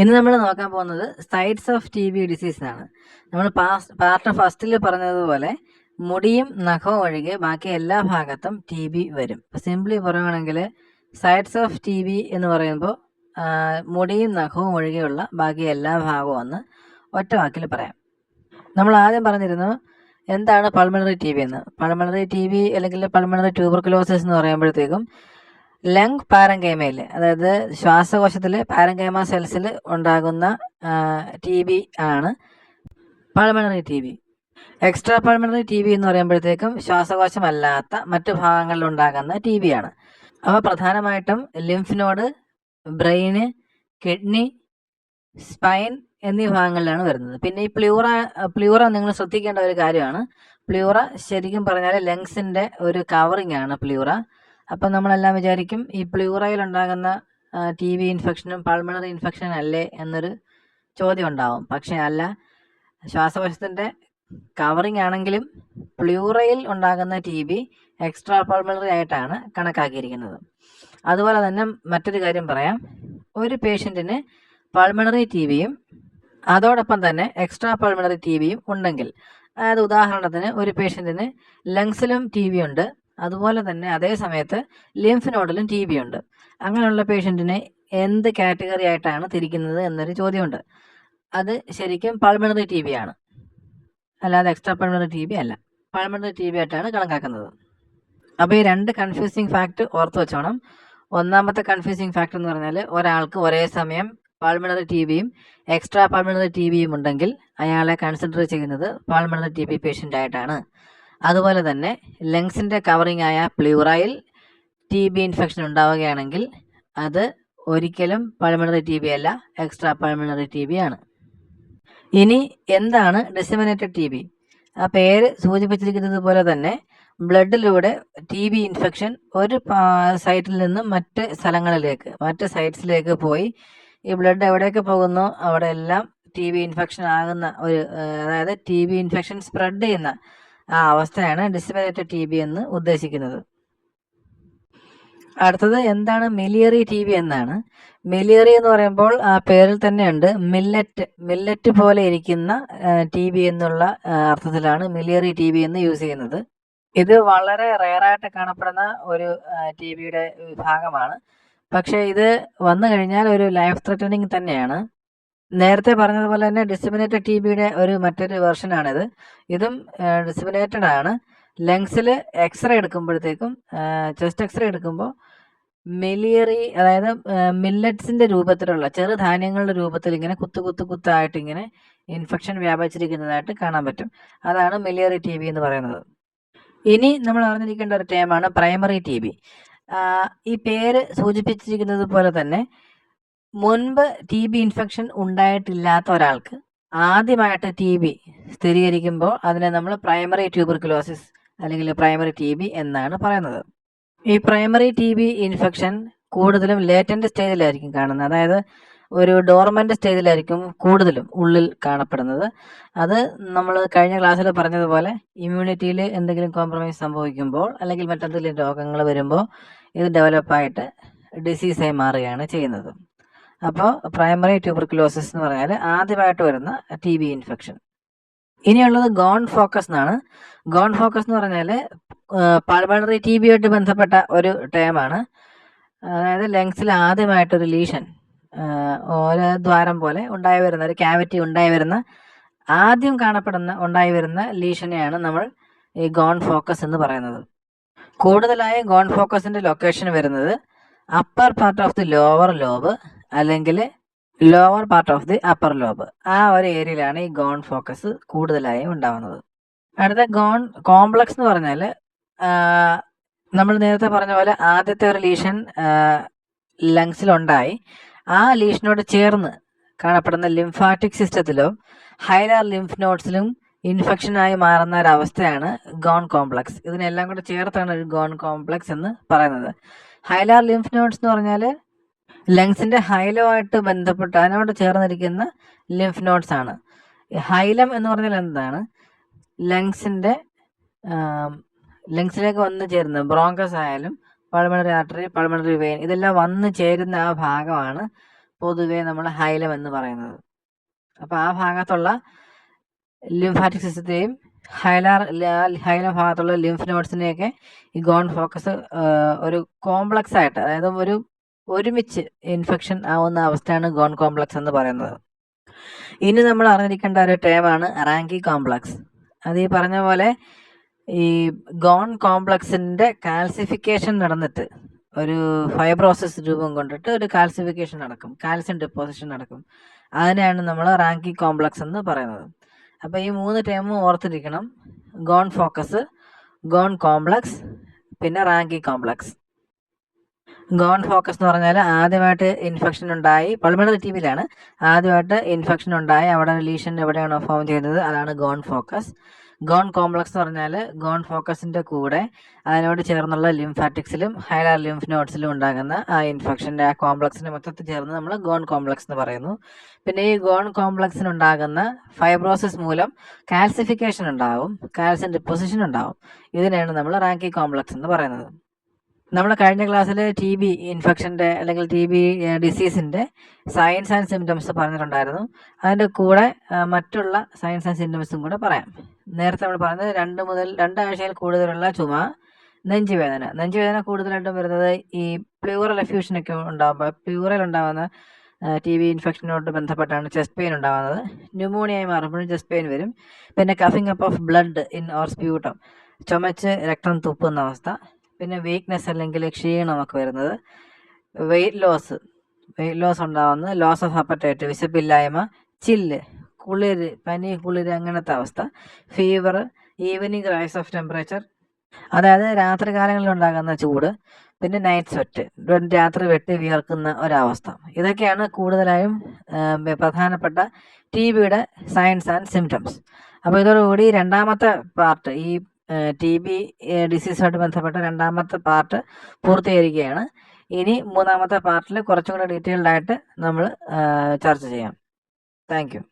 ഇന്ന് നമ്മൾ നോക്കാൻ പോകുന്നത് sites of T B disease ആണ്. നമ്മൾ പാർട്ട് ഫസ്റ്റിൽ പറഞ്ഞതുപോലെ മുടിയും നഖവും ഒഴികെ ബാക്കി എല്ലാ ഭാഗത്തും ടി ബി വരും. സിംപ്ലി പറയുകയാണെങ്കിൽ സൈറ്റ്സ് ഓഫ് ടി ബി എന്ന് പറയുമ്പോൾ മുടിയും നഖവും ഒഴികെയുള്ള ബാക്കി എല്ലാ ഭാഗവും എന്ന് ഒറ്റ വാക്കിൽ പറയാം. നമ്മൾ ആദ്യം പറഞ്ഞിരുന്നു എന്താണ് പൾമണറി ടി ബി എന്ന്. പൾമണറി ടി ബി അല്ലെങ്കിൽ പൾമണറി ട്യൂബർക്കുലോസിസ് എന്ന് പറയുമ്പോഴത്തേക്കും ലങ് പാരങ്കൈമയിൽ, അതായത് ശ്വാസകോശത്തിലെ പാരങ്കൈമ സെൽസിൽ ഉണ്ടാകുന്ന ടി ബി ആണ് pulmonary T B. Extra pulmonary T B എന്ന് പറയുമ്പോഴത്തേക്കും ശ്വാസകോശമല്ലാത്ത മറ്റു ഭാഗങ്ങളിൽ ഉണ്ടാകുന്ന ടി ബി ആണ്. അവ പ്രധാനമായിട്ടും ലിംഫ് നോഡ്, ബ്രെയിന്, കിഡ്നി, സ്പൈൻ എന്നീ ഭാഗങ്ങളിലാണ് വരുന്നത്. പിന്നെ ഈ പ്ലൂറ നിങ്ങൾ ശ്രദ്ധിക്കേണ്ട ഒരു കാര്യമാണ്. പ്ലൂറ ശരിക്കും പറഞ്ഞാൽ ലങ്സിൻ്റെ ഒരു കവറിങ് ആണ് പ്ലൂറ. അപ്പം നമ്മളെല്ലാം വിചാരിക്കും ഈ പ്ലൂറയിൽ ഉണ്ടാകുന്ന ടി ബി ഇൻഫെക്ഷനും പൾമണറി ഇൻഫെക്ഷൻ അല്ലേ എന്നൊരു ചോദ്യം ഉണ്ടാവും. പക്ഷേ അല്ല, ശ്വാസകോശത്തിൻ്റെ കവറിങ് ആണെങ്കിലും പ്ലൂറയിൽ ഉണ്ടാകുന്ന ടി ബി എക്സ്ട്രാ പൾമണറി ആയിട്ടാണ് കണക്കാക്കിയിരിക്കുന്നത്. അതുപോലെ തന്നെ മറ്റൊരു കാര്യം പറയാം, ഒരു പേഷ്യൻറ്റിന് പൾമണറി ടി ബിയും അതോടൊപ്പം തന്നെ എക്സ്ട്രാ പൾമണറി ടി ബിയും ഉണ്ടെങ്കിൽ, അതായത് ഉദാഹരണത്തിന് ഒരു പേഷ്യൻറ്റിന് ലങ്സിലും ടി ബി ഉണ്ട്, അതുപോലെ തന്നെ അതേ സമയത്ത് ലിംഫ് നോഡിലും ടി ബി ഉണ്ട്. അങ്ങനെയുള്ള പേഷ്യൻറ്റിനെ എന്ത് കാറ്റഗറി ആയിട്ടാണ് തിരിക്കുന്നത് എന്നൊരു ചോദ്യമുണ്ട്. അത് ശരിക്കും പൾമണറി ടി ബി ആണ്, അല്ലാതെ എക്സ്ട്രാ പൾമണറി ടി ബി അല്ല. പൾമണറി ടി ബി ആയിട്ടാണ് കണക്കാക്കുന്നത്. അപ്പോൾ ഈ രണ്ട് കൺഫ്യൂസിങ് ഫാക്ട് ഓർത്ത് വെച്ചോണം. ഒന്നാമത്തെ കൺഫ്യൂസിങ് ഫാക്ട് എന്ന് പറഞ്ഞാൽ ഒരാൾക്ക് ഒരേ സമയം പൾമണറി ടി ബിയും എക്സ്ട്രാ പൾമണറി ടി ബിയും ഉണ്ടെങ്കിൽ അയാളെ കൺസിഡർ ചെയ്യുന്നത് പൾമണറി ടി ബി പേഷ്യൻ്റ് ആയിട്ടാണ്. അതുപോലെ തന്നെ ലങ്സിൻ്റെ കവറിങ് ആയ പ്ലൂറയിൽ ടി ബി ഇൻഫെക്ഷൻ ഉണ്ടാവുകയാണെങ്കിൽ അത് ഒരിക്കലും പൾമണറി ടി ബി അല്ല, എക്സ്ട്രാ പൾമണറി ടി ബി ആണ്. ഇനി എന്താണ് ഡിസെമിനേറ്റഡ് ടി ബി? ആ പേര് സൂചിപ്പിച്ചിരിക്കുന്നത് പോലെ തന്നെ ബ്ലഡിലൂടെ ടി ബി ഇൻഫെക്ഷൻ ഒരു സൈറ്റിൽ നിന്നും മറ്റ് സൈറ്റ്സിലേക്ക് പോയി ഈ ബ്ലഡ് എവിടേക്ക് പോകുന്നു അവിടെ എല്ലാം ടി ബി ഇൻഫെക്ഷൻ ആകുന്ന അതായത് ടി ബി ഇൻഫെക്ഷൻ സ്പ്രെഡ് ചെയ്യുന്ന ആ അവസ്ഥയാണ് ഡിസെമിനേറ്റഡ് ടി ബി എന്ന് ഉദ്ദേശിക്കുന്നത്. അടുത്തത് എന്താണ് മിലിയറി ടി ബി എന്നാണ്. മിലിയറി എന്ന് പറയുമ്പോൾ ആ പേരിൽ തന്നെയുണ്ട് മില്ലറ്റ് പോലെ ഇരിക്കുന്ന ടി ബി എന്നുള്ള അർത്ഥത്തിലാണ് മിലിയറി ടി ബി എന്ന് യൂസ് ചെയ്യുന്നത്. ഇത് വളരെ റെയറായിട്ട് കാണപ്പെടുന്ന ഒരു ടി ബിയുടെ വിഭാഗമാണ്. പക്ഷേ ഇത് വന്നു കഴിഞ്ഞാൽ ഒരു ലൈഫ് ത്രെറ്റനിങ് തന്നെയാണ്. നേരത്തെ പറഞ്ഞതുപോലെ തന്നെ ഡിസെമിനേറ്റഡ് ടി ബിയുടെ മറ്റൊരു വെർഷനാണിത്. ഇതും ഡിസെമിനേറ്റഡ് ആണ്. ലങ്സിൽ എക്സ്റേ എടുക്കുമ്പോഴത്തേക്കും, ചെസ്റ്റ് എക്സ്റേ എടുക്കുമ്പോൾ മിലിയറി, അതായത് മില്ലറ്റ്സിൻ്റെ രൂപത്തിലുള്ള ചെറുധാന്യങ്ങളുടെ രൂപത്തിൽ ഇങ്ങനെ കുത്തായിട്ട് ഇങ്ങനെ ഇൻഫെക്ഷൻ വ്യാപിച്ചിരിക്കുന്നതായിട്ട് കാണാൻ പറ്റും. അതാണ് മിലിയറി ടി ബി എന്ന് പറയുന്നത്. ഇനി നമ്മൾ അറിഞ്ഞിരിക്കേണ്ട ഒരു ടേമാണ് പ്രൈമറി ടി ബി. ഈ പേര് സൂചിപ്പിച്ചിരിക്കുന്നത് പോലെ തന്നെ മുൻപ് ടി ബി ഇൻഫെക്ഷൻ ഉണ്ടായിട്ടില്ലാത്ത ഒരാൾക്ക് ആദ്യമായിട്ട് ടി ബി സ്ഥിരീകരിക്കുമ്പോൾ അതിനെ നമ്മൾ പ്രൈമറി ട്യൂബർക്കുലോസിസ് അല്ലെങ്കിൽ പ്രൈമറി ടി ബി എന്നാണ് പറയുന്നത്. ഈ പ്രൈമറി ടി ബി ഇൻഫെക്ഷൻ കൂടുതലും ലേറ്റന്റ് സ്റ്റേജിലായിരിക്കും കാണുന്നത്, അതായത് ഒരു ഡോർമെന്റ് സ്റ്റേജിലായിരിക്കും കൂടുതലും ഉള്ളിൽ കാണപ്പെടുന്നത്. അത് നമ്മൾ കഴിഞ്ഞ ക്ലാസ്സിൽ പറഞ്ഞതുപോലെ ഇമ്മ്യൂണിറ്റിയിൽ എന്തെങ്കിലും കോംപ്രമൈസ് സംഭവിക്കുമ്പോൾ അല്ലെങ്കിൽ മറ്റെന്തെങ്കിലും രോഗങ്ങൾ വരുമ്പോൾ ഇത് ഡെവലപ്പായിട്ട് ഡിസീസായി മാറുകയാണ് ചെയ്യുന്നത്. അപ്പോൾ പ്രൈമറി ട്യൂബർക്കുലോസിസ് എന്ന് പറഞ്ഞാൽ ആദ്യമായിട്ട് വരുന്ന ടി ബി ഇൻഫെക്ഷൻ. ഇനിയുള്ളത് ഗോൺ ഫോക്കസ് എന്നാണ്. ഗോൺ ഫോക്കസ് എന്ന് പറഞ്ഞാൽ പൾമണറി ടി ബിയായിട്ട് ബന്ധപ്പെട്ട ഒരു ടേമാണ്. അതായത് ലങ്സിൽ ആദ്യമായിട്ടൊരു ലീഷൻ, ഒരു ദ്വാരം പോലെ ഉണ്ടായി വരുന്ന ഒരു ക്യാവിറ്റി ആദ്യം ഉണ്ടായി വരുന്ന ലീഷനെയാണ് നമ്മൾ ഈ ഗോൺ ഫോക്കസ് എന്ന് പറയുന്നത്. കൂടുതലായും ഗോൺ ഫോക്കസിൻ്റെ ലൊക്കേഷൻ വരുന്നത് upper part of the lower lobe അല്ലെങ്കിൽ lower part of the upper lobe, ആ ഒരു ഏരിയയിലാണ് ഈ ഗോൺ ഫോക്കസ് കൂടുതലായും ഉണ്ടാവുന്നത്. അടുത്ത ഗോൺ കോംപ്ലക്സ് എന്ന് പറഞ്ഞാൽ നമ്മൾ നേരത്തെ പറഞ്ഞ പോലെ ആദ്യത്തെ ഒരു ലീഷൻ ലങ്സിലുണ്ടായി ആ ലീഷനോട് ചേർന്ന് കാണപ്പെടുന്ന ലിംഫാറ്റിക് സിസ്റ്റത്തിലോ ഹൈലർ ലിംഫ് നോഡ്സിലും ഇൻഫെക്ഷനായി മാറുന്ന ഒരവസ്ഥയാണ് ഗോൺ കോംപ്ലക്സ്. ഇതിനെല്ലാം കൂടെ ചേർത്താണ് ഒരു ഗോൺ കോംപ്ലക്സ് എന്ന് പറയുന്നത്. ഹൈലർ ലിംഫ് നോഡ്സ് എന്ന് പറഞ്ഞാൽ ലങ്സിൻ്റെ ഹൈലോ ആയിട്ട് ബന്ധപ്പെട്ട് അതിനോട് ചേർന്നിരിക്കുന്ന ലിംഫ് നോഡ്സ് ആണ്. ഹൈലം എന്ന് പറഞ്ഞാൽ എന്താണ്? ലങ്സിലേക്ക് വന്ന് ചേരുന്ന ബ്രോങ്കസ് ആയാലും പൾമണറി ആർട്ടറി, പൾമണറി വെയിൻ, ഇതെല്ലാം വന്ന് ചേരുന്ന ആ ഭാഗമാണ് പൊതുവേ നമ്മൾ ഹൈലം എന്ന് പറയുന്നത്. അപ്പോൾ ആ ഭാഗത്തുള്ള ലിംഫാറ്റിക് സിസ്റ്റത്തെയും ഹൈലം ഭാഗത്തുള്ള ലിംഫ് നോഡ്സിനെയൊക്കെ ഈ ഗോൺ ഫോക്കസ് ഒരു കോംപ്ലക്സ് ആയിട്ട്, അതായത് ഒരുമിച്ച് ഇൻഫെക്ഷൻ ആവുന്ന അവസ്ഥയാണ് ഗോൺ കോംപ്ലക്സ് എന്ന് പറയുന്നത്. ഇനി നമ്മൾ അറിഞ്ഞിരിക്കേണ്ട ഒരു ടേമാണ് റാങ്കി കോംപ്ലക്സ്. അത് ഈ പറഞ്ഞ പോലെ ഈ ഗോൺ കോംപ്ലക്സിൻ്റെ കാൽസിഫിക്കേഷൻ നടന്നിട്ട് ഒരു ഫൈബ്രോസിസ് രൂപം കൊണ്ടിട്ട് ഒരു കാൽസിഫിക്കേഷൻ നടക്കും, കാൽസ്യം ഡെപ്പോസിഷൻ നടക്കും. അതിനെയാണ് നമ്മൾ റാങ്കി കോംപ്ലക്സ് എന്ന് പറയുന്നത്. അപ്പോൾ ഈ 3 ടേമും ഓർത്തിരിക്കണം: ഗോൺ ഫോക്കസ്, ഗോൺ കോംപ്ലക്സ്, പിന്നെ റാങ്കി കോംപ്ലക്സ്. ഗോൺ ഫോക്കസ് എന്ന് പറഞ്ഞാൽ ആദ്യമായിട്ട് ഇൻഫെക്ഷൻ ഉണ്ടായി, പൾമണറി TBയിലാണ് ആദ്യമായിട്ട് ഇൻഫെക്ഷൻ ഉണ്ടായി, അവിടെ ലീഷൻ എവിടെയാണോ ഫോം ചെയ്യുന്നത് അതാണ് ഗോൺ ഫോക്കസ്. ഗോൺ കോംപ്ലക്സ് എന്ന് പറഞ്ഞാൽ ഗോൺ ഫോക്കസിൻ്റെ കൂടെ അതിനോട് ചേർന്നുള്ള ലിംഫാറ്റിക്സിലും ഹൈലർ ലിംഫ് നോഡ്സിലും ഉണ്ടാകുന്ന ആ ഇൻഫെക്ഷൻ്റെ ആ കോംപ്ലക്സിന് മൊത്തത്തിൽ ചേർന്ന് നമ്മൾ ഗോൺ കോംപ്ലക്സ് എന്ന് പറയുന്നു. പിന്നെ ഈ ഗോൺ കോംപ്ലക്സിനുണ്ടാകുന്ന ഫൈബ്രോസിസ് മൂലം കാൽസിഫിക്കേഷൻ ഉണ്ടാവും, കാൽസ്യം ഡിപ്പോസിഷൻ ഉണ്ടാവും. ഇതിനെയാണ് നമ്മൾ റാങ്കി കോംപ്ലക്സ് എന്ന് പറയുന്നത്. നമ്മൾ കഴിഞ്ഞ ക്ലാസ്സിൽ TB ഇൻഫെക്ഷൻ്റെ അല്ലെങ്കിൽ TB ഡിസീസിൻ്റെ സയൻസ് ആൻഡ് സിംറ്റംസ് പറഞ്ഞിട്ടുണ്ടായിരുന്നു. അതിൻ്റെ കൂടെ മറ്റുള്ള സയൻസ് ആൻഡ് സിംറ്റംസും കൂടെ പറയാം. നേരത്തെ നമ്മൾ പറഞ്ഞത് 2 മുതൽ 2 ആഴ്ചയിൽ കൂടുതലുള്ള ചുമ, നെഞ്ചുവേദന കൂടുതലായിട്ടും വരുന്നത് ഈ പ്ലൂറൽ എഫ്യൂഷനൊക്കെ ഉണ്ടാകുമ്പോൾ, പ്ലൂറൽ ഉണ്ടാകുന്ന TB ഇൻഫെക്ഷനോട് ബന്ധപ്പെട്ടാണ് ചെസ്റ്റ് പെയിൻ ഉണ്ടാകുന്നത്. ന്യൂമോണിയായി മാറുമ്പോഴും ചെസ്റ്റ് പെയിൻ വരും. പിന്നെ coughing up of blood in or sputum, ചുമച്ച് രക്തം തുപ്പുന്ന അവസ്ഥ. പിന്നെ വീക്ക്നെസ് അല്ലെങ്കിൽ ക്ഷീണമൊക്കെ വരുന്നത്. വെയിറ്റ് ലോസ് ഉണ്ടാകുന്നത്, ലോസ് ഓഫ് അപ്പറ്റൈറ്റ്, വിശപ്പില്ലായ്മ, ചില്ല്, പനി, കുളിര്, അങ്ങനത്തെ അവസ്ഥ. Fever, evening rise of temperature, അതായത് രാത്രി കാലങ്ങളിൽ ഉണ്ടാകുന്ന ചൂട്. പിന്നെ നൈറ്റ് സ്വെറ്റ്, രാത്രി വെട്ടി വിയർക്കുന്ന ഒരവസ്ഥ. ഇതൊക്കെയാണ് കൂടുതലായും പ്രധാനപ്പെട്ട TBയുടെ സയൻസ് ആൻഡ് സിംറ്റംസ്. അപ്പോൾ ഇതോടുകൂടി രണ്ടാമത്തെ പാർട്ട്, ഈ TB ഡിസീസുമായിട്ട് ബന്ധപ്പെട്ട രണ്ടാമത്തെ പാർട്ട് പൂർത്തീകരിക്കുകയാണ്. ഇനി മൂന്നാമത്തെ പാർട്ടിൽ കുറച്ചും കൂടെ ഡീറ്റെയിൽഡ് ആയിട്ട് നമ്മൾ ചർച്ച ചെയ്യാം. Thank you.